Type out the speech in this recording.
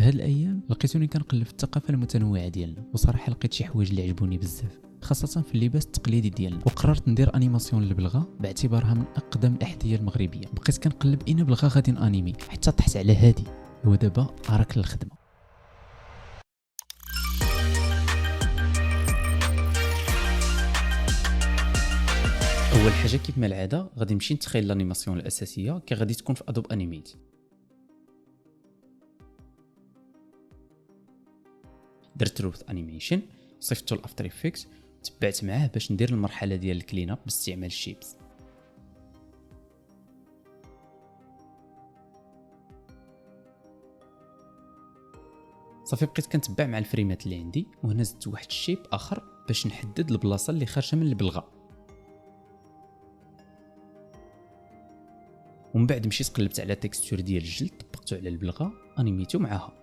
هاد الايام لقيتوني كنقلب في الثقافه المتنوعه ديالنا، وصراحه لقيت شي حوايج اللي عجبوني بزاف، خاصه في اللباس التقليدي ديالنا. وقررت ندير انيماسيون للبلغه باعتبارها من اقدم الاحذيه المغربيه. بقيت كنقلب اين بلغه غادي انمي حتى طحت على هادي، ودابا راك للخدمه. اول حاجه كيف ما العاده غادي نمشي نتخيل الانيماسيون الاساسيه كي غادي تكون في ادوب انيميت. درت روث انيميشن، صيفطته لافتر افكتس، تبعت معاه باش ندير المرحله ديال الكلين اب باستعمال الشيبس. صافي بقيت كنتبع مع الفريمات اللي عندي، وهنا زدت واحد الشيب اخر باش نحدد البلاصه اللي خارجه من البلغه. ومن بعد مشيت قلبت على تكستور ديال الجلد، طبقته على البلغه، انيميتو معاها.